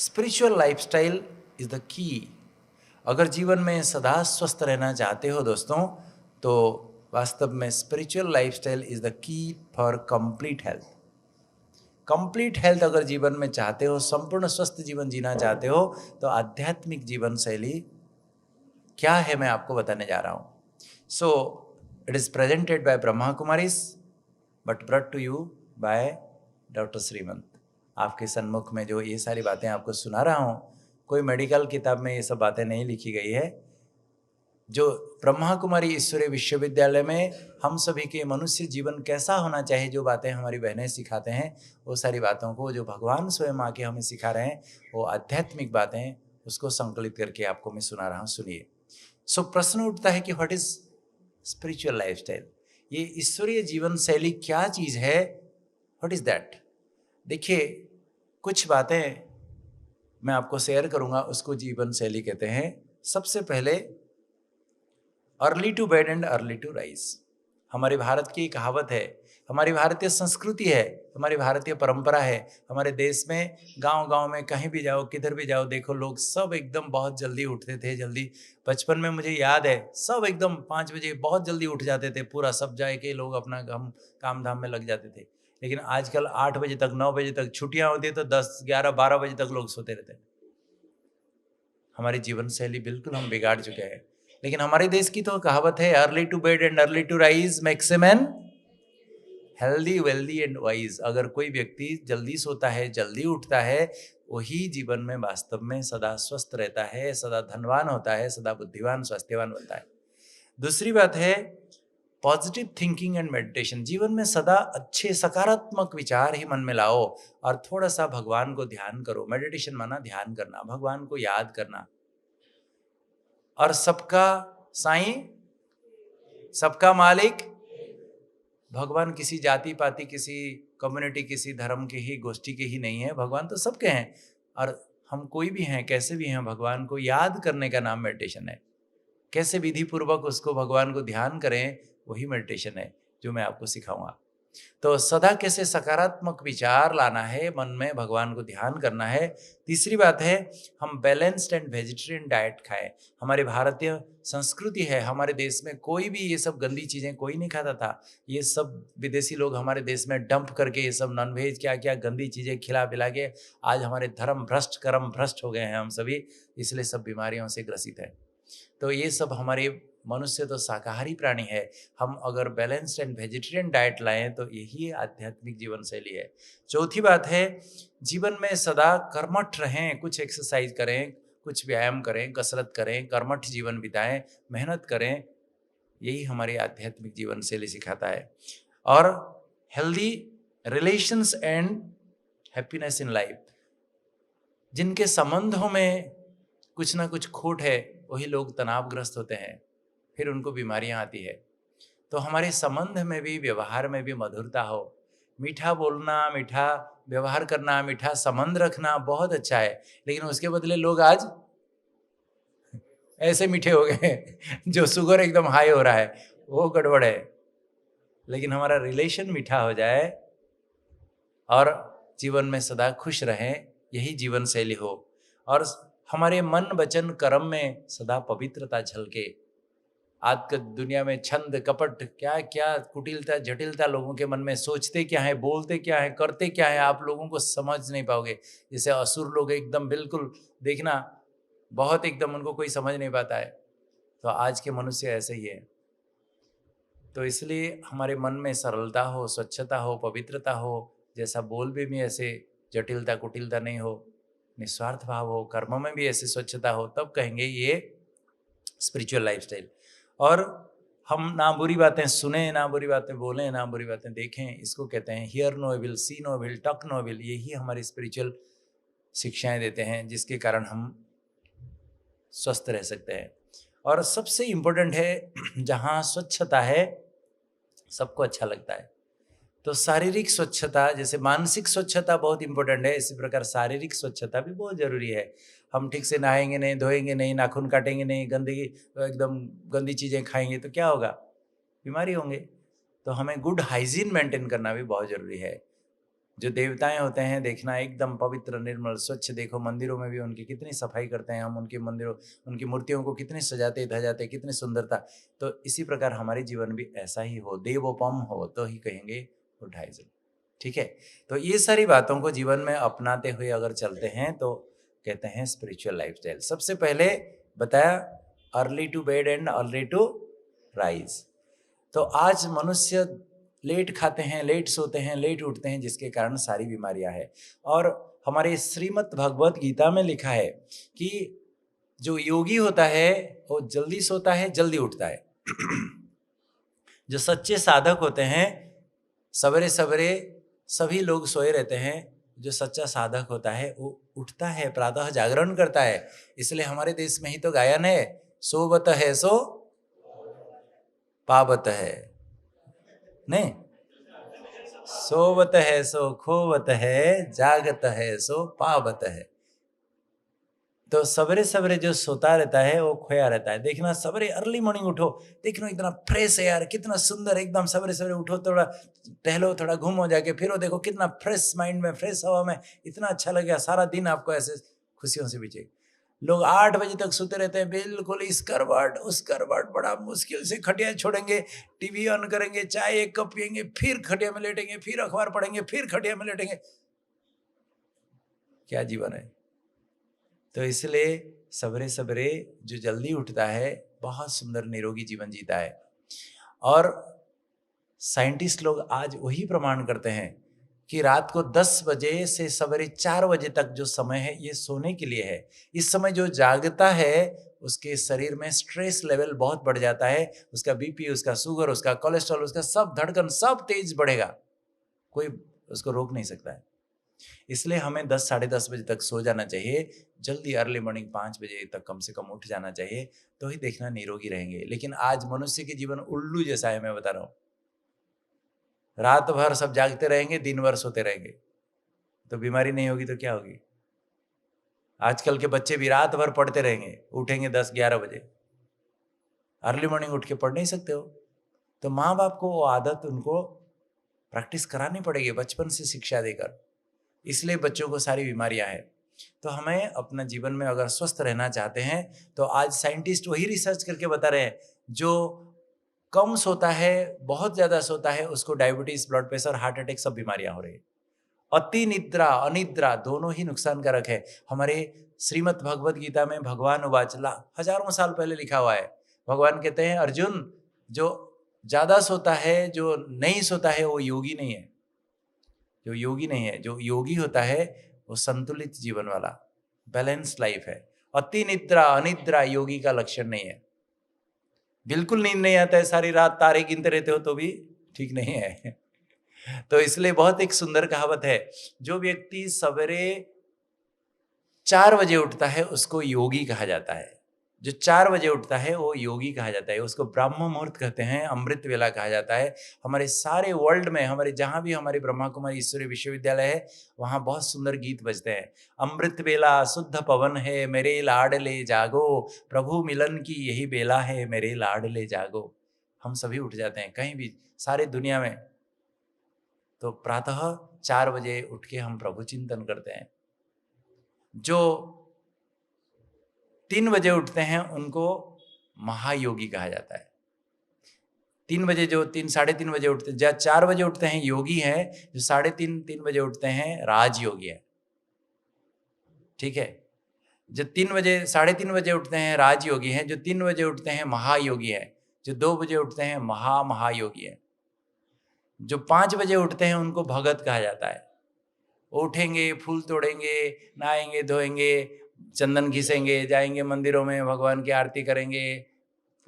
Spiritual lifestyle is the key. अगर जीवन में सदा स्वस्थ रहना चाहते हो दोस्तों, तो वास्तव में spiritual lifestyle is the key for complete health. Complete health अगर जीवन में चाहते हो, संपूर्ण स्वस्थ जीवन जीना चाहते हो, तो आध्यात्मिक जीवन शैली क्या है मैं आपको बताने जा रहा हूँ। So it is presented by Brahma Kumaris but brought to you by doctor Shrimant. आपके सन्मुख में जो ये सारी बातें आपको सुना रहा हूँ, कोई मेडिकल किताब में ये सब बातें नहीं लिखी गई है। जो ब्रह्मा कुमारी ईश्वरीय विश्वविद्यालय में हम सभी के मनुष्य जीवन कैसा होना चाहिए, जो बातें हमारी बहनें सिखाते हैं, वो सारी बातों को जो भगवान स्वयं आके हमें सिखा रहे हैं, वो आध्यात्मिक बातें, उसको संकलित करके आपको मैं सुना रहा हूँ। सुनिए। सो प्रश्न उठता है कि व्हाट इज स्पिरिचुअल लाइफस्टाइल? ये ईश्वरीय जीवन शैली क्या चीज है? What is that? देखिए, कुछ बातें मैं आपको शेयर करूंगा, उसको जीवन शैली कहते हैं। सबसे पहले early to bed and early to rise. हमारे भारत की कहावत है, हमारी भारतीय संस्कृति है, हमारी भारतीय परंपरा है। हमारे देश में गांव गांव में कहीं भी जाओ, किधर भी जाओ, देखो लोग सब एकदम बहुत जल्दी उठते थे। जल्दी बचपन में मुझे याद है, सब एकदम 5 बजे बहुत जल्दी उठ जाते थे, पूरा सब जाए के लोग अपना काम धाम में लग जाते थे। लेकिन आजकल 8 बजे तक, 9 बजे तक छुट्टियां होती है, तो 10, 11, 12 बजे तक लोग सोते रहते हैं। हमारी जीवन शैली बिल्कुल हम बिगाड़ चुके हैं। लेकिन हमारे देश की तो कहावत है, early to bed and early to rise makes a man healthy wealthy and wise. अगर कोई व्यक्ति जल्दी सोता है, जल्दी उठता है, वही जीवन में वास्तव में सदा स्वस्थ रहता है, सदा धनवान होता है, सदा बुद्धिवान स्वास्थ्यवान बनता है। दूसरी बात है पॉजिटिव थिंकिंग एंड मेडिटेशन। जीवन में सदा अच्छे सकारात्मक विचार ही मन में लाओ और थोड़ा सा भगवान को ध्यान करो। मेडिटेशन माना ध्यान करना, भगवान को याद करना। और सबका साईं, सबका मालिक भगवान किसी जाति पाति, किसी कम्युनिटी, किसी धर्म के ही, गोष्ठी के ही नहीं है। भगवान तो सबके हैं, और हम कोई भी हैं, कैसे भी हैं, भगवान को याद करने का नाम मेडिटेशन है। कैसे विधि पूर्वक उसको, भगवान को ध्यान करें, वही मेडिटेशन है जो मैं आपको सिखाऊंगा। तो सदा कैसे सकारात्मक विचार लाना है मन में, भगवान को ध्यान करना है। तीसरी बात है हम बैलेंस्ड एंड वेजिटेरियन डाइट खाएं। हमारे भारतीय संस्कृति है, हमारे देश में कोई भी ये सब गंदी चीज़ें कोई नहीं खाता था। ये सब विदेशी लोग हमारे देश में डंप करके ये सब नॉनवेज क्या क्या गंदी चीज़ें खिला पिला के आज हमारे धर्म भ्रष्ट, कर्म भ्रष्ट हो गए हैं हम सभी, इसलिए सब बीमारियों से ग्रसित है। तो ये सब, हमारे मनुष्य तो शाकाहारी प्राणी है। हम अगर बैलेंस्ड एंड वेजिटेरियन डाइट लाएं तो यही आध्यात्मिक जीवन शैली है। चौथी बात है जीवन में सदा कर्मठ रहें, कुछ एक्सरसाइज करें, कुछ व्यायाम करें, कसरत करें, कर्मठ जीवन बिताएं, मेहनत करें। यही हमारी आध्यात्मिक जीवन शैली सिखाता है। और healthy relations and happiness in life. जिनके संबंधों में कुछ ना कुछ खोट है, वही लोग तनावग्रस्त होते हैं, फिर उनको बीमारियां आती है। तो हमारे संबंध में भी, व्यवहार में भी मधुरता हो। मीठा बोलना, मीठा व्यवहार करना, मीठा संबंध रखना बहुत अच्छा है, लेकिन उसके बदले लोग आज ऐसे मीठे हो गए जो शुगर एकदम हाई हो रहा है, वो गड़बड़ है। लेकिन हमारा रिलेशन मीठा हो जाए और जीवन में सदा खुश रहें, यही जीवन शैली हो। और हमारे मन वचन कर्म में सदा पवित्रता झलके। आज के दुनिया में छंद कपट, क्या क्या कुटिलता, जटिलता लोगों के मन में, सोचते क्या है, बोलते क्या है, करते क्या है, आप लोगों को समझ नहीं पाओगे। जैसे असुर लोग एकदम बिल्कुल, देखना बहुत एकदम, उनको कोई समझ नहीं पाता है। तो आज के मनुष्य ऐसे ही है। तो इसलिए हमारे मन में सरलता हो, स्वच्छता हो, पवित्रता हो, जैसा बोल भी ऐसे जटिलता कुटिलता नहीं हो, निस्वार्थ भाव हो, कर्मों में भी ऐसे स्वच्छता हो, तब कहेंगे ये स्पिरिचुअल लाइफस्टाइल। और हम ना बुरी बातें सुने, ना बुरी बातें बोलें, ना बुरी बातें देखें, इसको कहते हैं hear no evil, see no evil, talk no evil. यही हमारी स्पिरिचुअल शिक्षाएं देते हैं, जिसके कारण हम स्वस्थ रह सकते हैं। और सबसे इम्पोर्टेंट है जहाँ स्वच्छता है सबको अच्छा लगता है। तो शारीरिक स्वच्छता, जैसे मानसिक स्वच्छता बहुत इंपॉर्टेंट है, इसी प्रकार शारीरिक स्वच्छता भी बहुत जरूरी है। हम ठीक से नहाएंगे नहीं, धोएंगे नहीं, नाखून काटेंगे नहीं, गंदगी एकदम गंदी चीज़ें खाएंगे तो क्या होगा? बीमारी होंगे। तो हमें गुड हाइजीन मेंटेन करना भी बहुत ज़रूरी है। जो देवताएं होते हैं देखना एकदम पवित्र निर्मल स्वच्छ, देखो मंदिरों में भी उनकी कितनी सफाई करते हैं हम, उनके मंदिरों उनकी मूर्तियों को कितने सजाते धजाते, कितनी सुंदरता। तो इसी प्रकार हमारे जीवन भी ऐसा ही हो, देवोपम हो तो ही कहेंगे वो ढाई। ठीक है, तो ये सारी बातों को जीवन में अपनाते हुए अगर चलते हैं तो कहते हैं स्पिरिचुअल लाइफस्टाइल। सबसे पहले बताया early to bed and early to rise. तो आज मनुष्य लेट खाते हैं, लेट सोते हैं, लेट उठते हैं, जिसके कारण सारी बीमारियां हैं। और हमारे श्रीमद् भगवत गीता में लिखा है कि जो योगी होता है वो जल्दी सोता है, जल्दी उठता है। जो सच्चे साधक होते हैं सवेरे सवेरे सभी लोग सोए रहते हैं, जो सच्चा साधक होता है वो उठता है, प्रातः जागरण करता है। इसलिए हमारे देश में ही तो गायन है, सोवत है सो पावत है, नहीं, सोवत है सो खोवत है, जागत है सो पावत है। तो सवेरे सवेरे जो सोता रहता है वो खोया रहता है। देखना सवेरे अर्ली मॉर्निंग उठो, देखना इतना फ्रेश है यार, कितना सुंदर एकदम। सवेरे सवेरे उठो, थोड़ा टहलो, थोड़ा घूमो जाके, फिर वो देखो कितना फ्रेश माइंड में, फ्रेश हवा में, इतना अच्छा लगेगा। सारा दिन आपको ऐसे खुशियों से बीतेगा। लोग 8 बजे तक सोते रहते हैं, बिल्कुल इस करवट उस करवट, बड़ा मुश्किल से खटिया छोड़ेंगे, टीवी ऑन करेंगे, चाय एक कप पियेंगे, फिर खटिया में लेटेंगे, फिर अखबार पढ़ेंगे, फिर खटिया में लेटेंगे। क्या जीवन है। तो इसलिए सवेरे सवेरे जो जल्दी उठता है बहुत सुंदर निरोगी जीवन जीता है। और साइंटिस्ट लोग आज वही प्रमाण करते हैं कि रात को 10 बजे से सवेरे 4 बजे तक जो समय है ये सोने के लिए है। इस समय जो जागता है उसके शरीर में स्ट्रेस लेवल बहुत बढ़ जाता है, उसका बीपी, उसका शुगर, उसका कोलेस्ट्रॉल, उसका सब धड़कन सब तेज बढ़ेगा, कोई उसको रोक नहीं सकता है। इसलिए हमें 10 साढ़े 10 बजे तक सो जाना चाहिए, जल्दी अर्ली मॉर्निंग 5 बजे तक कम से कम उठ जाना चाहिए, तो ही देखना निरोगी रहेंगे। लेकिन आज मनुष्य के जीवन उल्लू जैसा है, मैं बता रहा हूँ। रात भर सब जागते रहेंगे, दिन भर सोते रहेंगे, तो बीमारी नहीं होगी तो क्या होगी। आजकल के बच्चे भी रात भर पढ़ते रहेंगे, उठेंगे 10-11 बजे, अर्ली मॉर्निंग उठ के पढ़ नहीं सकते हो। तो माँ बाप को वो आदत उनको प्रैक्टिस करानी पड़ेगी बचपन से शिक्षा देकर, इसलिए बच्चों को सारी बीमारियां हैं। तो हमें अपना जीवन में अगर स्वस्थ रहना चाहते हैं तो आज साइंटिस्ट वही रिसर्च करके बता रहे हैं, जो कम सोता है, बहुत ज्यादा सोता है, उसको diabetes, blood pressure, heart attack सब बीमारियां हो रही है। अति निद्रा अनिद्रा दोनों ही नुकसानकारक है। हमारे श्रीमद् भगवत गीता में भगवान उवाचला हजारों साल पहले लिखा हुआ है। भगवान कहते हैं अर्जुन, जो ज्यादा सोता है, जो नहीं सोता है, वो योगी नहीं है। जो योगी नहीं है, जो योगी होता है वो संतुलित जीवन वाला, बैलेंस लाइफ है। अति निद्रा अनिद्रा योगी का लक्षण नहीं है। बिल्कुल नींद नहीं आता है, सारी रात तारे गिनते रहते हो तो भी ठीक नहीं है। तो इसलिए बहुत एक सुंदर कहावत है, जो व्यक्ति सवेरे 4 बजे उठता है उसको योगी कहा जाता है। जो 4 बजे उठता है वो योगी कहा जाता है, उसको ब्रह्म मुहूर्त कहते हैं, अमृत वेला कहा जाता है। हमारे सारे वर्ल्ड में, हमारे जहाँ भी हमारे ब्रह्मा कुमारी ईश्वरीय विश्वविद्यालय है वहाँ बहुत सुंदर गीत बजते हैं। अमृत बेला शुद्ध पवन है, मेरे लाडले जागो, प्रभु मिलन की यही बेला है, मेरे लाडले जागो। हम सभी उठ जाते हैं कहीं भी सारे दुनिया में, तो प्रातः 4 बजे उठ के हम प्रभु चिंतन करते हैं। जो 3 बजे उठते हैं उनको महायोगी कहा जाता है। 3 बजे जो 3-3:30 बजे उठते हैं, 4 बजे उठते हैं योगी हैं, जो 3:30-3 बजे उठते हैं राजयोगी है। ठीक है, जो 3 बजे 3:30 बजे उठते हैं राजयोगी हैं, जो 3 बजे उठते हैं महायोगी है, जो 2 बजे उठते हैं महायोगी है। जो 5 बजे उठते हैं उनको भगत कहा जाता है। उठेंगे, फूल तोड़ेंगे, नहाएंगे धोएंगे, चंदन घिसेंगे, जाएंगे मंदिरों में, भगवान की आरती करेंगे,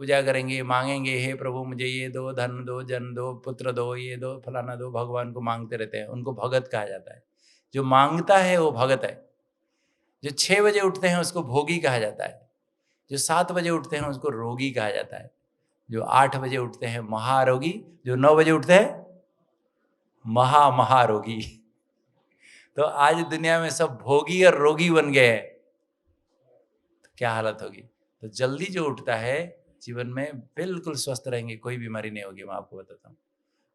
पूजा करेंगे, मांगेंगे, हे प्रभु मुझे ये दो, धन दो, जन दो, पुत्र दो, ये दो, फलाना दो, भगवान को मांगते रहते हैं, उनको भगत कहा जाता है। जो मांगता है वो भगत है। जो 6 बजे उठते हैं उसको भोगी कहा जाता है। जो 7 बजे उठते हैं उसको रोगी कहा जाता है। जो 8 बजे उठते हैं महारोगी, जो 9 बजे उठते हैं महारोगी। तो आज दुनिया में सब भोगी और रोगी बन गए हैं, तो क्या हालत होगी। तो जल्दी जो उठता है जीवन में बिल्कुल स्वस्थ रहेंगे, कोई बीमारी नहीं होगी, मैं आपको बताता हूँ।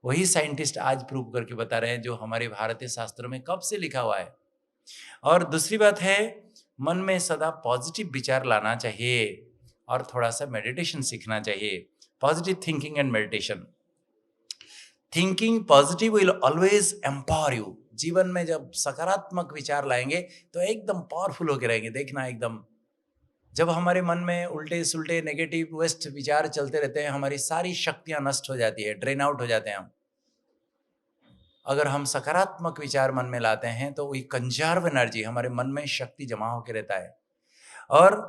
वही साइंटिस्ट आज प्रूव करके बता रहे हैं जो हमारे भारतीय शास्त्रों में कब से लिखा हुआ है। और दूसरी बात है, मन में सदा पॉजिटिव विचार लाना चाहिए और थोड़ा सा मेडिटेशन सीखना चाहिए। Positive thinking and meditation. Thinking positive will always empower you. जीवन में जब सकारात्मक विचार लाएंगे तो एकदम पावरफुल होकर रहेंगे। देखना एकदम, जब हमारे मन में उल्टे सुल्टे नेगेटिव वेस्ट विचार चलते रहते हैं, हमारी सारी शक्तियां नष्ट हो जाती है, ड्रेन आउट हो जाते हैं हम। अगर हम सकारात्मक विचार मन में लाते हैं तो वही कंजर्व एनर्जी, हमारे मन में शक्ति जमा होकर रहता है। और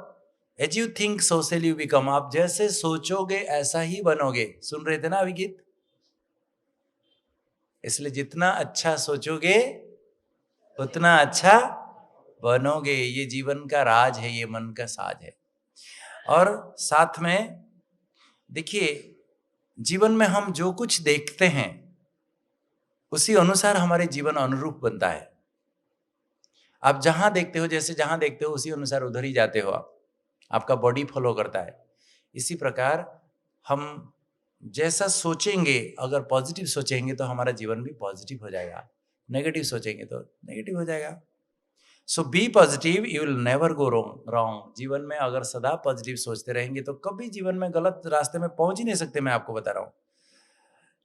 as you think so shall you become. आप जैसे सोचोगे ऐसा ही बनोगे। सुन रहे थे ना अभी गीत? इसलिए जितना अच्छा सोचोगे उतना अच्छा बनोगे। ये जीवन का राज है, ये मन का साज है। और साथ में देखिए, जीवन में हम जो कुछ देखते हैं उसी अनुसार हमारे जीवन अनुरूप बनता है। आप जहां देखते हो, जैसे जहां देखते हो उसी अनुसार उधर ही जाते हो आप। आपका बॉडी फॉलो करता है। इसी प्रकार हम जैसा सोचेंगे, अगर पॉजिटिव सोचेंगे तो हमारा जीवन भी पॉजिटिव हो जाएगा, नेगेटिव सोचेंगे तो नेगेटिव हो जाएगा। So be positive, you will never go wrong. जीवन में अगर सदा पॉजिटिव सोचते रहेंगे तो कभी जीवन में गलत रास्ते में पहुंच ही नहीं सकते, मैं आपको बता रहा हूं।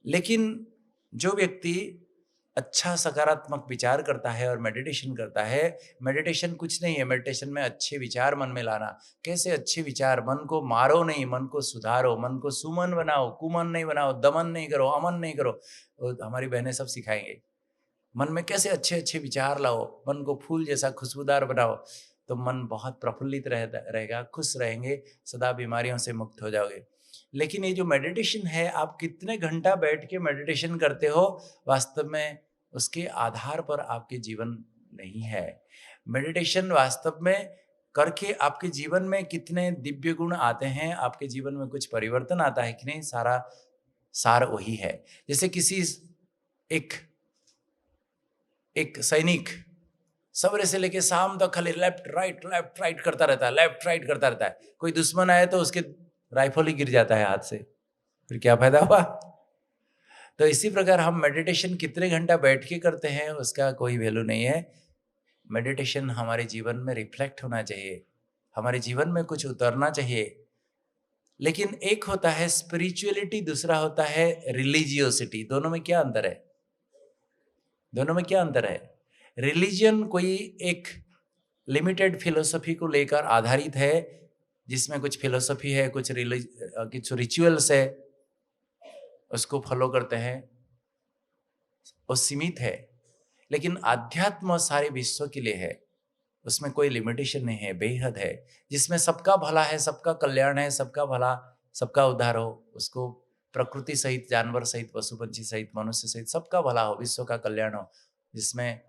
लेकिन जो व्यक्ति अच्छा सकारात्मक विचार करता है और मेडिटेशन करता है, मेडिटेशन कुछ नहीं है, मेडिटेशन में अच्छे विचार मन में लाना। कैसे अच्छे विचार? मन को मारो नहीं, मन को सुधारो, मन को सुमन बनाओ, कुमन नहीं बनाओ, दमन नहीं करो, अमन नहीं करो। हमारी बहनें सब सिखाएंगे मन में कैसे अच्छे अच्छे विचार लाओ, मन को फूल जैसा खुशबूदार बनाओ, तो मन बहुत प्रफुल्लित रहेगा, खुश रहेंगे, सदा बीमारियों से मुक्त हो जाओगे। लेकिन ये जो मेडिटेशन है, आप कितने घंटा बैठ के मेडिटेशन करते हो, वास्तव में उसके आधार पर आपके जीवन नहीं है। मेडिटेशन वास्तव में करके आपके जीवन में कितने दिव्य गुण आते हैं, आपके जीवन में कुछ परिवर्तन आता है कि नहीं, सारा सार वही है। जैसे किसी एक सैनिक सवेरे से लेके शाम तक खाली लेफ्ट राइट करता रहता है, लेफ्ट राइट करता रहता है। कोई दुश्मन आए तो उसके राइफल ही गिर जाता है हाथ से, फिर क्या फायदा हुआ? तो इसी प्रकार हम मेडिटेशन कितने घंटा बैठ के करते हैं उसका कोई वैल्यू नहीं है। मेडिटेशन हमारे जीवन में रिफ्लेक्ट होना चाहिए, हमारे जीवन में कुछ उतरना चाहिए। लेकिन एक होता है स्पिरिचुअलिटी, दूसरा होता है रिलीजियोसिटी। दोनों में क्या अंतर है? दोनों में क्या अंतर है? रिलीजन कोई एक लिमिटेड फिलोसफी को लेकर आधारित है, जिसमें कुछ फिलोसफी है, कुछ रिचुअल्स है, उसको फॉलो करते हैं, वो सीमित है। लेकिन अध्यात्म सारे विश्व के लिए है, उसमें कोई लिमिटेशन नहीं है, बेहद है, जिसमें सबका भला है, सबका कल्याण है, सबका भला, सबका उद्धार हो। उसको प्रकृति सहित, जानवर सहित, पशु पंछी सहित, मनुष्य सहित सबका भला हो, विश्व का कल्याण हो, जिसमें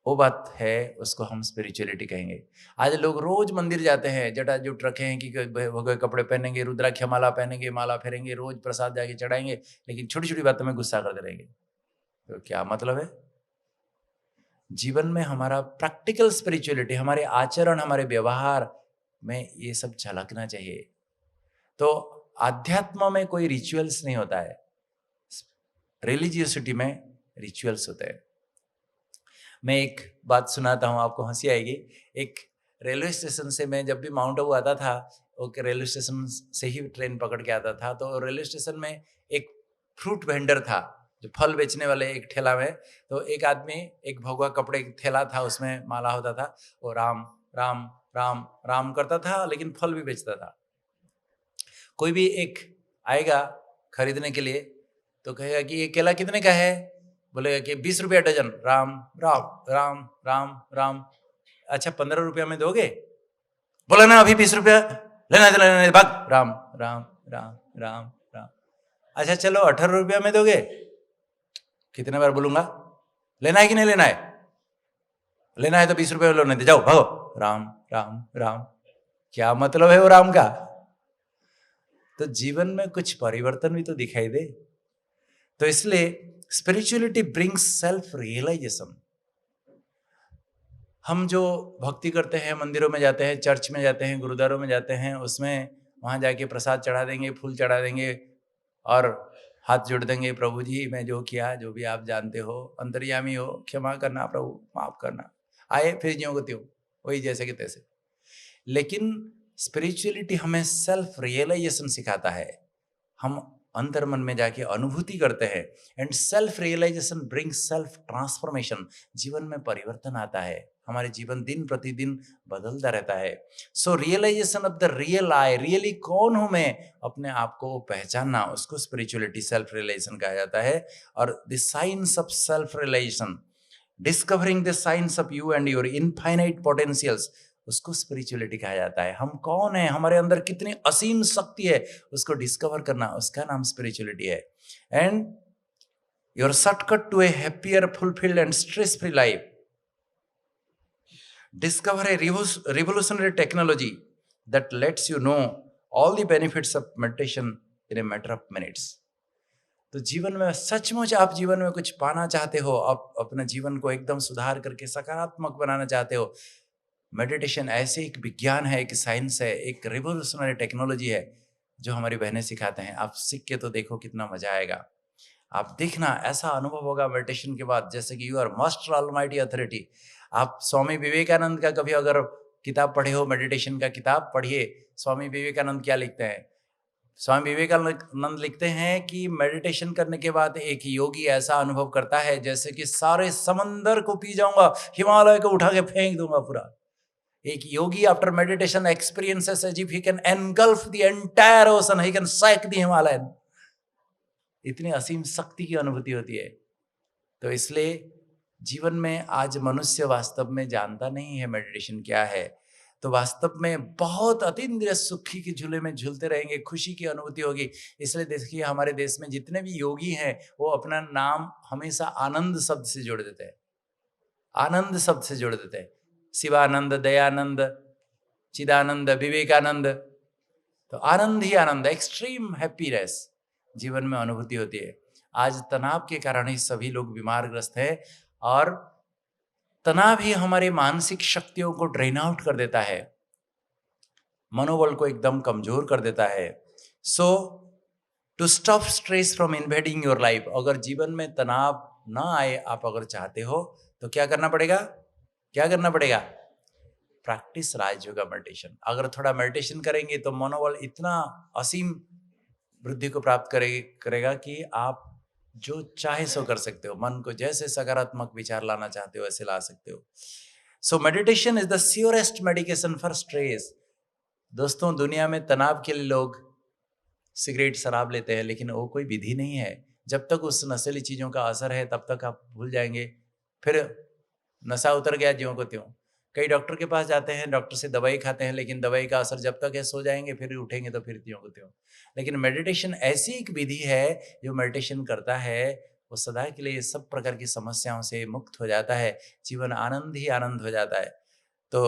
वो बात है, उसको हम स्पिरिचुअलिटी कहेंगे। आज लोग रोज मंदिर जाते हैं, जटाजूट रखे हैं कि भगवे कपड़े पहनेंगे, रुद्राक्ष माला पहनेंगे, माला फेरेंगे, रोज प्रसाद जाके चढ़ाएंगे, लेकिन छोटी छोटी बातों में गुस्सा करते रहेंगे। तो क्या मतलब है? जीवन में हमारा प्रैक्टिकल स्पिरिचुअलिटी, हमारे आचरण, हमारे व्यवहार में ये सब झलकना चाहिए। तो आध्यात्म में कोई रिचुअल्स नहीं होता है, रिलीजियसिटी में रिचुअल्स होते हैं। मैं एक बात सुनाता हूँ, आपको हंसी आएगी। एक रेलवे स्टेशन से, मैं जब भी माउंट आबू आता था, वो रेलवे स्टेशन से ही ट्रेन पकड़ के आता था, तो रेलवे स्टेशन में एक फ्रूट वेंडर था, जो फल बेचने वाले, एक ठेला में। तो एक आदमी, एक भगवा कपड़े थैला था, उसमें माला होता था, वो राम राम राम राम करता था, लेकिन फल भी बेचता था। कोई भी एक आएगा खरीदने के लिए तो कहेगा कि ये केला कितने का है? बोलेगा कि 20 रुपया डजन। राम राम राम राम राम। अच्छा 15 रुपया में दोगे? बोला ना अभी 20 रुपया लेना भाग। राम राम राम राम राम। अच्छा चलो 18 रुपया में दोगे? कितने बार बोलूंगा? लेना है कि नहीं लेना है? लेना है तो 20 रुपया लो, नहीं दे जाओ, भागो। राम राम राम। क्या मतलब है वो राम का? तो जीवन में कुछ परिवर्तन भी तो दिखाई दे। तो इसलिए स्पिरिचुअलिटी ब्रिंग्स सेल्फ रियलाइजेशन। हम जो भक्ति करते हैं, मंदिरों में जाते हैं, चर्च में जाते हैं, गुरुद्वारों में जाते हैं, उसमें वहां जाके प्रसाद चढ़ा देंगे, फूल चढ़ा देंगे, और हाथ जोड़ देंगे, प्रभु जी मैं जो किया जो भी आप जानते हो, अंतर्यामी हो, क्षमा करना प्रभु, माफ करना, आए फिर ज्यों को त्यों, वही जैसे कि तैसे। लेकिन स्पिरिचुअलिटी हमें सेल्फ रियलाइजेशन सिखाता है। हम अंतर मन में जाके अनुभूति करते हैं, and self realization brings self transformation. जीवन में परिवर्तन आता है, हमारे जीवन दिन प्रतिदिन बदलता रहता है। So realisation of the real I, really कौन हूं मैं, अपने आप को पहचानना, उसको स्पिरिचुअलिटी सेल्फ रियलाइजेशन कहा जाता है। और the science of self realization, discovering the science of you and your infinite potentials, उसको स्पिरिचुअलिटी कहा जाता है। हम कौन है, हमारे अंदर कितनी असीम शक्ति है, उसको डिस्कवर करना, उसका नाम स्पिरिचुअलिटी है। And your shortcut to a happier, fulfilled and stress free life, discover a revolutionary technology that lets you know all the benefits of meditation in a matter of minutes. तो जीवन में सचमुच आप जीवन में कुछ पाना चाहते हो, आप अपने जीवन को एकदम सुधार करके सकारात्मक बनाना चाहते हो, मेडिटेशन ऐसे एक विज्ञान है, एक साइंस है, एक रिवोल्यूशनरी टेक्नोलॉजी है जो हमारी बहनें सिखाते हैं। आप सीख के तो देखो कितना मजा आएगा। आप देखना, ऐसा अनुभव होगा मेडिटेशन के बाद जैसे कि you are master almighty authority. आप स्वामी विवेकानंद का कभी अगर किताब पढ़े हो, मेडिटेशन का किताब पढ़िए। स्वामी विवेकानंद क्या लिखते हैं? स्वामी विवेकानंद लिखते हैं कि मेडिटेशन करने के बाद एक योगी ऐसा अनुभव करता है जैसे कि सारे समंदर को पी जाऊंगा, हिमालय को उठा के फेंक दूंगा पूरा। एक yogi after meditation experiences as if he can engulf the entire ocean, he can suck the Himalayan. इतनी असीम शक्ति की अनुभूति होती है। तो इसलिए जीवन में आज मनुष्य वास्तव में जानता नहीं है मेडिटेशन क्या है, तो वास्तव में बहुत अतीन्द्रिय सुखी के झूले में झूलते रहेंगे, खुशी की अनुभूति होगी। इसलिए देखिए हमारे देश में जितने भी योगी हैं वो अपना नाम हमेशा आनंद शब्द से जोड़ देते हैं, आनंद शब्द से जोड़ देते हैं। शिवानंद, दयानंद, चिदानंद, विवेकानंद। तो आनंद ही आनंद, एक्सट्रीम हैप्पीनेस जीवन में अनुभूति होती है। आज तनाव के कारण ही सभी लोग बीमारग्रस्त हैं, और तनाव ही हमारी मानसिक शक्तियों को ड्रेन आउट कर देता है, मनोबल को एकदम कमजोर कर देता है। So to stop stress from invading your life, अगर जीवन में तनाव ना आए, आप अगर चाहते हो तो क्या करना पड़ेगा? क्या करना पड़ेगा? Practice Rajyoga meditation. अगर थोड़ा मेडिटेशन करेंगे तो मनोबल इतना असीम वृद्धि को प्राप्त करेगा कि आप जो चाहे सो कर सकते हो। मन को जैसे सकारात्मक विचार लाना चाहते हो ऐसे ला सकते हो। So meditation is the surest medication for stress. दोस्तों, दुनिया में तनाव के लिए लोग सिगरेट, शराब लेते हैं, लेकिन वो कोई विधि नहीं है। जब तक उस नशीली चीजों का असर है तब तक आप भूल जाएंगे, फिर नशा उतर गया ज्यों को त्यों। कई डॉक्टर के पास जाते हैं, डॉक्टर से दवाई खाते हैं, लेकिन दवाई का असर जब तक है, सो जाएंगे, फिर उठेंगे तो फिर त्यों को त्यों। लेकिन मेडिटेशन ऐसी एक विधि है, जो मेडिटेशन करता है वो सदा के लिए सब प्रकार की समस्याओं से मुक्त हो जाता है, जीवन आनंद ही आनंद हो जाता है। तो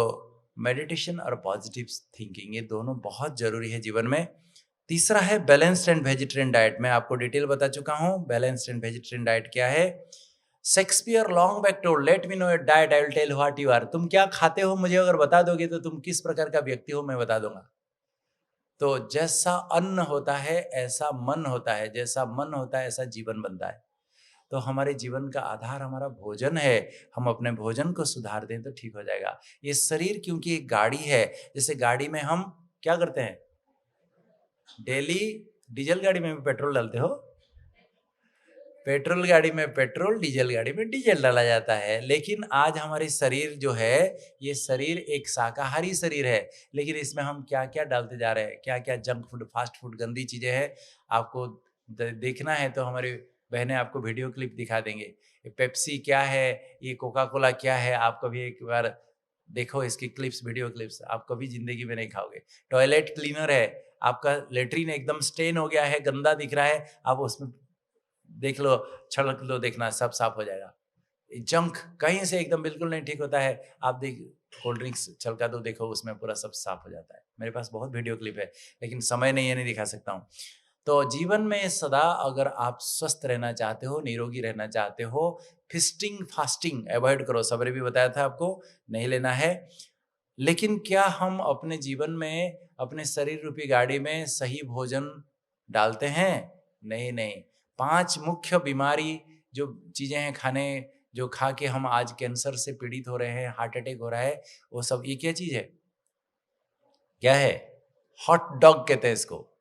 मेडिटेशन और पॉजिटिव थिंकिंग ये दोनों बहुत जरूरी है जीवन में। तीसरा है बैलेंस्ड एंड वेजिटेरियन डाइट। मैं आपको डिटेल बता चुका हूँ बैलेंस्ड एंड वेजिटेरियन डाइट क्या है। Shakespeare long back told, let me know your diet, I will tell what you are. तुम क्या खाते हो मुझे अगर बता दोगे तो तुम किस प्रकार का व्यक्ति हो मैं बता दूंगा। तो जैसा अन्न होता है ऐसा मन होता है, जैसा मन होता है ऐसा जीवन बनता है। तो हमारे जीवन का आधार हमारा भोजन है, हम अपने भोजन को सुधार दें तो ठीक हो जाएगा। ये शरीर क्योंकि एक गाड़ी है, जैसे गाड़ी में हम क्या करते हैं, डेली डीजल गाड़ी में भी पेट्रोल डालते हो, पेट्रोल गाड़ी में पेट्रोल, डीजल गाड़ी में डीजल डाला जाता है। लेकिन आज हमारी शरीर जो है, ये शरीर एक शाकाहारी शरीर है, लेकिन इसमें हम क्या क्या डालते जा रहे हैं, क्या क्या जंक फूड, फास्ट फूड, गंदी चीजें हैं। आपको देखना है तो हमारी बहनें आपको वीडियो क्लिप दिखा देंगे। ये पेप्सी क्या है, ये कोका कोला क्या है, आप कभी एक बार देखो इसकी क्लिप्स, वीडियो क्लिप्स, आप कभी जिंदगी में नहीं खाओगे। टॉयलेट क्लीनर है, आपका लेटरिन एकदम स्टेन हो गया है, गंदा दिख रहा है, आप उसमें देख लो, छलक लो, देखना सब साफ हो जाएगा। जंक कहीं से एकदम बिल्कुल नहीं ठीक होता है। आप देख कोल्ड ड्रिंक्स छलका दो, देखो उसमें पूरा सब साफ हो जाता है। मेरे पास बहुत वीडियो क्लिप है, लेकिन समय नहीं है, नहीं दिखा सकता हूँ। तो जीवन में सदा अगर आप स्वस्थ रहना चाहते हो, निरोगी रहना चाहते हो, फिस्टिंग फास्टिंग अवॉइड करो। सबरे भी बताया था आपको, नहीं लेना है। लेकिन क्या हम अपने जीवन में, अपने शरीर रूपी गाड़ी में सही भोजन डालते हैं? नहीं नहीं। 5 मुख्य बीमारी जो चीजें हैं खाने, जो खा के हम आज कैंसर से पीड़ित हो रहे हैं, हार्ट अटैक हो रहा है, वो सब ये क्या चीज है? क्या है? हॉट डॉग कहते हैं इसको।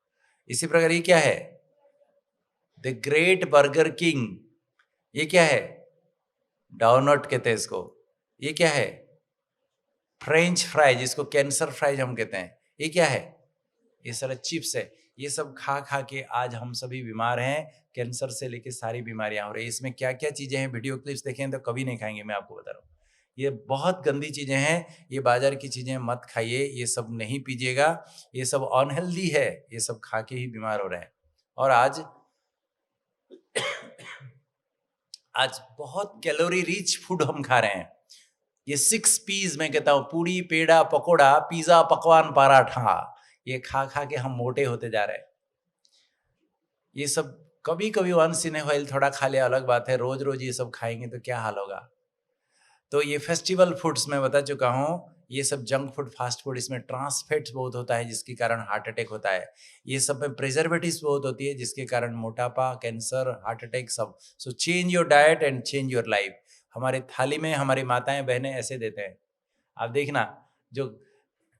इसी प्रकार ये क्या है? The great burger king. ये क्या है? डोनट कहते हैं इसको। ये क्या है? फ्रेंच फ्राइज, जिसको कैंसर फ्राइज हम कहते हैं। ये क्या है? ये सारा चिप्स है। ये सब खा खा के आज हम सभी बीमार हैं, कैंसर से लेके सारी बीमारियां हो रही है। इसमें क्या क्या चीजें हैं, वीडियो क्लिप्स देखें तो कभी नहीं खाएंगे, मैं आपको बता रहा हूँ। ये बहुत गंदी चीजें हैं, ये बाजार की चीजें मत खाइए, ये सब नहीं पीजिएगा, ये सब अनहेल्दी है, ये सब खा के ही बीमार हो रहे हैं। और आज बहुत कैलोरी रिच फूड हम खा रहे हैं। ये 6 पीस मैं कहता हूं, पूड़ी, पेड़ा, पकोड़ा, पिज्जा, पकवान, पराठा, ये खा खा के हम मोटे होते जा रहे हैं। ये सब कभी कभी वंस इन ए व्हाइल थोड़ा खा लिया अलग बात है, रोज रोज ये सब खाएंगे तो क्या हाल होगा। तो ये फेस्टिवल फूड्स मैं बता चुका हूँ, ये सब जंक फूड, फास्ट फूड, इसमें ट्रांस फैट्स बहुत होता है जिसके कारण हार्ट अटैक होता है। ये सब में प्रिजर्वेटिव्स बहुत होती है जिसके कारण मोटापा, कैंसर, हार्ट अटैक सब। So change your diet and change your life. हमारे थाली में हमारी माताएं बहनें ऐसे देते हैं, आप देखना, जो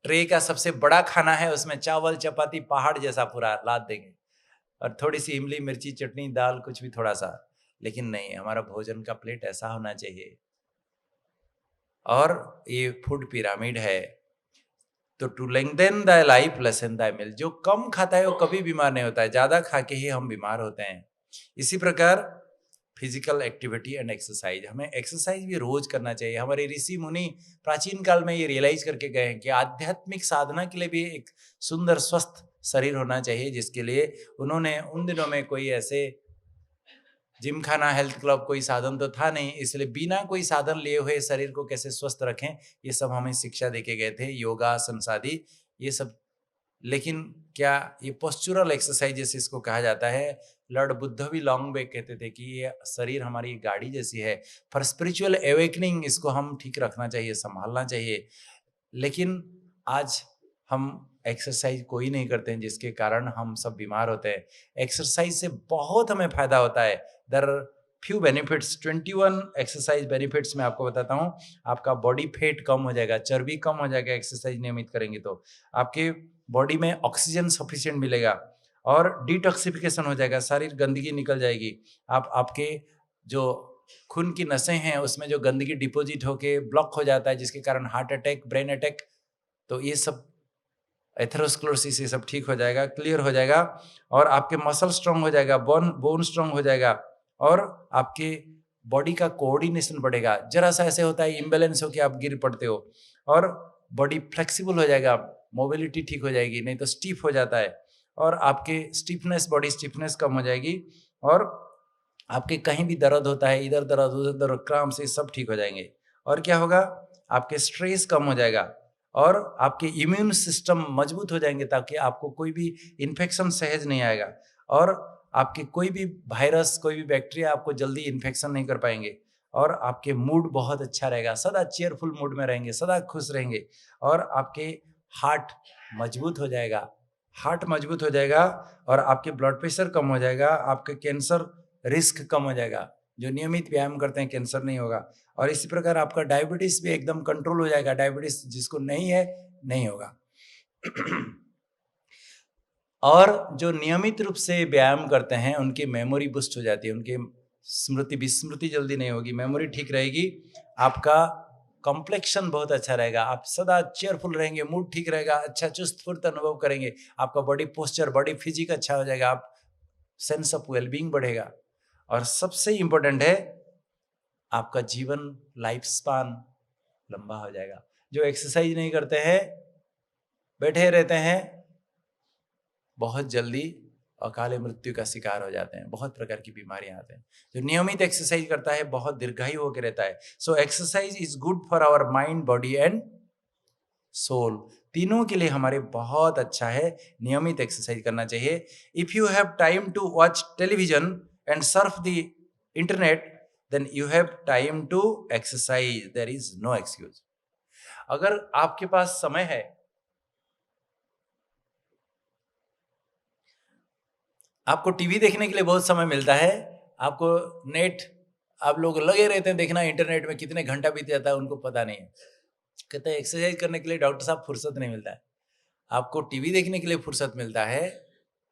ट्रे का सबसे बड़ा खाना है उसमें चावल चपाती पहाड़ जैसा पूरा लाद देंगे, और थोड़ी सी इमली, मिर्ची, चटनी, दाल, कुछ भी थोड़ा सा। लेकिन नहीं, हमारा भोजन का प्लेट ऐसा होना चाहिए। और ये फूड पिरामिड है। तो टू लेंथन दाय लाइफ लेसन दाय मील, जो कम खाता है वो कभी बीमार नहीं होता है, ज्यादा खा के ही हम बीमार होते हैं। इसी प्रकार फिजिकल एक्टिविटी एंड एक्सरसाइज, हमें एक्सरसाइज भी रोज करना चाहिए। हमारे ऋषि मुनि प्राचीन काल में ये रियलाइज करके गए हैं कि आध्यात्मिक साधना के लिए भी एक सुंदर स्वस्थ शरीर होना चाहिए, जिसके लिए उन्होंने उन दिनों में कोई ऐसे जिम खाना, हेल्थ क्लब, कोई साधन तो था नहीं, इसलिए बिना कोई साधन लिए हुए शरीर को कैसे स्वस्थ रखें, ये सब हमें शिक्षा देके गए थे, योगासन आदि ये सब। लेकिन क्या ये पोस्चुरल एक्सरसाइजेस इसको कहा जाता है। लॉर्ड बुद्ध भी लॉन्ग बैक कहते थे कि ये शरीर हमारी गाड़ी जैसी है, फॉर स्पिरिचुअल एवेकनिंग इसको हम ठीक रखना चाहिए, संभालना चाहिए। लेकिन आज हम एक्सरसाइज कोई नहीं करते हैं, जिसके कारण हम सब बीमार होते हैं। एक्सरसाइज से बहुत हमें फायदा होता है। There are few benefits, 21 exercise benefits मैं आपको बताता हूँ। आपका बॉडी फेट कम हो जाएगा, चर्बी कम हो जाएगा एक्सरसाइज नियमित करेंगे तो। आपके बॉडी में ऑक्सीजन सफिशिएंट मिलेगा और डिटॉक्सिफिकेशन हो जाएगा, शरीर गंदगी निकल जाएगी। आपके जो खून की नसें हैं उसमें जो गंदगी डिपॉजिट होके ब्लॉक हो जाता है, जिसके कारण हार्ट अटैक, ब्रेन अटैक, तो ये सब, एथेरोस्क्लेरोसिस, ये सब ठीक हो जाएगा, क्लियर हो जाएगा। और आपके मसल स्ट्रांग हो जाएगा, बोन स्ट्रांग हो जाएगा, और आपके बॉडी का कोऑर्डिनेशन बढ़ेगा। जरा सा ऐसे होता है इम्बैलेंस हो कि आप गिर पड़ते हो, और बॉडी फ्लेक्सिबल हो जाएगा, मोबिलिटी ठीक हो जाएगी, नहीं तो स्टिफ हो जाता है, और आपके स्टिफनेस, बॉडी स्टिफनेस कम हो जाएगी, और आपके कहीं भी दर्द होता है, इधर दर्द उधर दर्द, क्रैम्प्स, ये सब ठीक हो जाएंगे। और क्या होगा, आपके स्ट्रेस कम हो जाएगा, और आपके इम्यून सिस्टम मजबूत हो जाएंगे, ताकि आपको कोई भी इन्फेक्शन सहज नहीं आएगा, और आपके कोई भी वायरस, कोई भी बैक्टीरिया आपको जल्दी इन्फेक्शन नहीं कर पाएंगे, और आपके मूड बहुत अच्छा रहेगा, सदा चेयरफुल मूड में रहेंगे, सदा खुश रहेंगे, और आपके हार्ट मजबूत हो जाएगा, और आपके ब्लड प्रेशर कम हो जाएगा, आपके कैंसर रिस्क कम हो जाएगा। जो नियमित व्यायाम करते हैं कैंसर नहीं होगा। और इसी प्रकार आपका डायबिटीज भी एकदम कंट्रोल हो जाएगा, डायबिटीज जिसको नहीं है नहीं होगा। और जो नियमित रूप से व्यायाम करते हैं उनकी मेमोरी बूस्ट हो जाती है, उनकी स्मृति विस्मृति जल्दी नहीं होगी, मेमोरी ठीक रहेगी, आपका कॉम्प्लेक्शन बहुत अच्छा रहेगा, आप सदा चेयरफुल रहेंगे, मूड ठीक रहेगा, अच्छा चुस्त फुर्त अनुभव करेंगे, आपका बॉडी पोस्चर, बॉडी फिजिक अच्छा हो जाएगा, आप सेंस ऑफ वेलबींग बढ़ेगा। और सबसे इंपॉर्टेंट है, आपका जीवन लाइफ स्पान लंबा हो जाएगा। जो एक्सरसाइज नहीं करते हैं, बैठे रहते हैं, बहुत जल्दी अकाले मृत्यु का शिकार हो जाते हैं, बहुत प्रकार की बीमारियां आते हैं। जो नियमित एक्सरसाइज करता है बहुत दीर्घायु होकर रहता है। So exercise is good for our mind, body and soul, तीनों के लिए हमारे बहुत अच्छा है, नियमित एक्सरसाइज करना चाहिए। If you have time to watch television and surf the internet, then you have time to exercise, there is no excuse. अगर आपके पास समय है आपको टीवी देखने के लिए बहुत समय मिलता है, आपको नेट, आप लोग लगे रहते हैं देखना, इंटरनेट में कितने घंटा बीत जाता है उनको पता नहीं है। कहते हैं एक्सरसाइज करने के लिए डॉक्टर साहब फुर्सत नहीं मिलता है। आपको टीवी देखने के लिए फुर्सत मिलता है,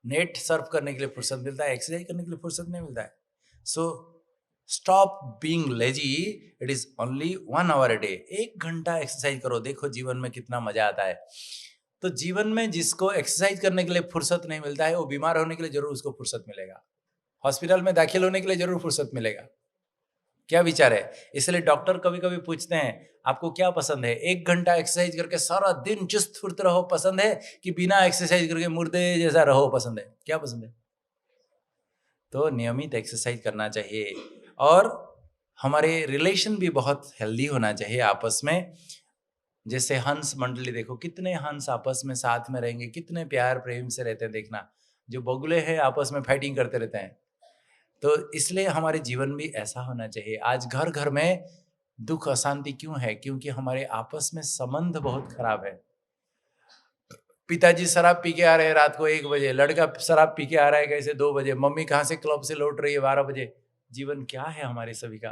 नेट सर्फ करने के लिए फुर्सत मिलता है, एक्सरसाइज करने के लिए फुर्सत नहीं मिलता है। So stop being lazy, it is only 1 hour a day. 1 घंटा एक्सरसाइज करो, देखो जीवन में कितना मजा आता है। तो जीवन में जिसको एक्सरसाइज करने के लिए फुर्सत नहीं मिलता है, वो बीमार होने के लिए जरूर उसको फुर्सत मिलेगा, हॉस्पिटल में दाखिल होने के लिए जरूर फुर्सत मिलेगा। क्या विचार है? इसलिए डॉक्टर कभी कभी पूछते हैं आपको क्या पसंद है, 1 घंटा एक्सरसाइज करके सारा दिन चुस्त फुर्त रहो पसंद है, कि बिना एक्सरसाइज करके मुर्दे जैसा रहो पसंद है? क्या पसंद है? तो नियमित एक्सरसाइज करना चाहिए, और हमारे रिलेशन भी बहुत हेल्दी होना चाहिए आपस में। जैसे हंस मंडली, देखो कितने हंस आपस में साथ में रहेंगे, कितने प्यार प्रेम से रहते हैं, देखना। जो बगुले हैं आपस में फाइटिंग करते रहते हैं। तो इसलिए हमारे जीवन भी ऐसा होना चाहिए। आज घर घर में दुख अशांति क्यों है? क्योंकि हमारे आपस में संबंध बहुत खराब है। पिताजी शराब पी के आ रहे हैं रात को 1 बजे, लड़का शराब पी के आ रहा है कैसे 2 बजे, मम्मी कहाँ से क्लब से लौट रही है 12 बजे। जीवन क्या है हमारे सभी का?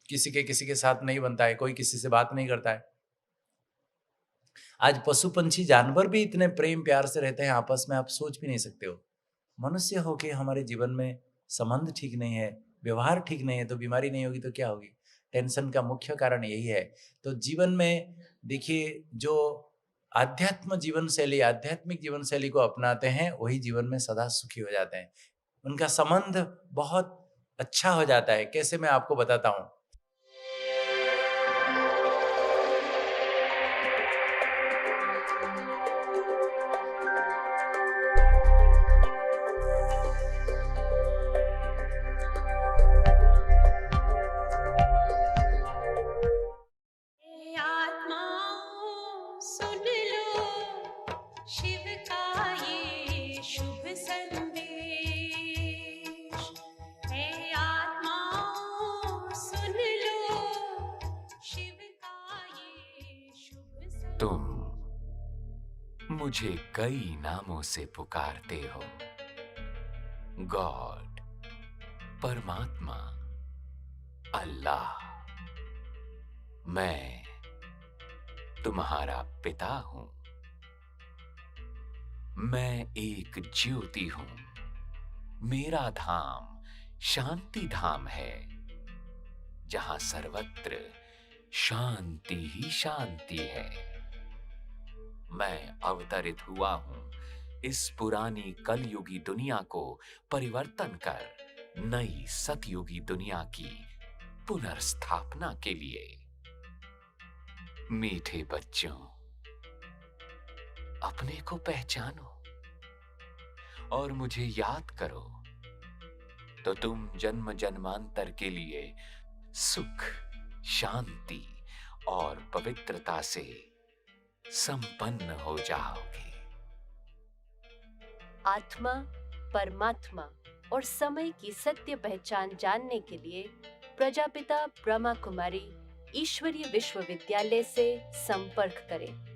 किसी के साथ नहीं बनता है, कोई किसी से बात नहीं करता है। आज पशु पंछी जानवर भी इतने प्रेम प्यार से रहते हैं आपस में, आप सोच भी नहीं सकते हो। मनुष्य होके हमारे जीवन में संबंध ठीक नहीं है, व्यवहार ठीक नहीं है, तो बीमारी नहीं होगी तो क्या होगी? टेंशन का मुख्य कारण यही है। तो जीवन में देखिए, जो आध्यात्मिक जीवन शैली को अपनाते हैं वही जीवन में सदा सुखी हो जाते हैं। उनका संबंध बहुत अच्छा हो जाता है। कैसे? मैं आपको बताता हूँ। आत्माओं सुन लो शिव का ये शुभ संदेश। हे आत्माओं सुन लो शिव का ये शुभ संदेश। तुम मुझे कई नामों से पुकारते हो, गॉड, परमात्मा, अल्लाह। मैं तुम्हारा पिता हूं। मैं एक ज्योति हूं। मेरा धाम शांति धाम है, जहां सर्वत्र शांति ही शांति है। मैं अवतरित हुआ हूं इस पुरानी कलयुगी दुनिया को परिवर्तन कर नई सतयुगी दुनिया की पुनर्स्थापना के लिए। मीठे बच्चों, अपने को पहचानो और मुझे याद करो, तो तुम जन्म जन्मांतर के लिए सुख, शांति और पवित्रता से संपन्न हो जाओगे। आत्मा, परमात्मा और समय की सत्य पहचान जानने के लिए प्रजापिता ब्रह्मा कुमारी ईश्वरीय विश्वविद्यालय से संपर्क करें।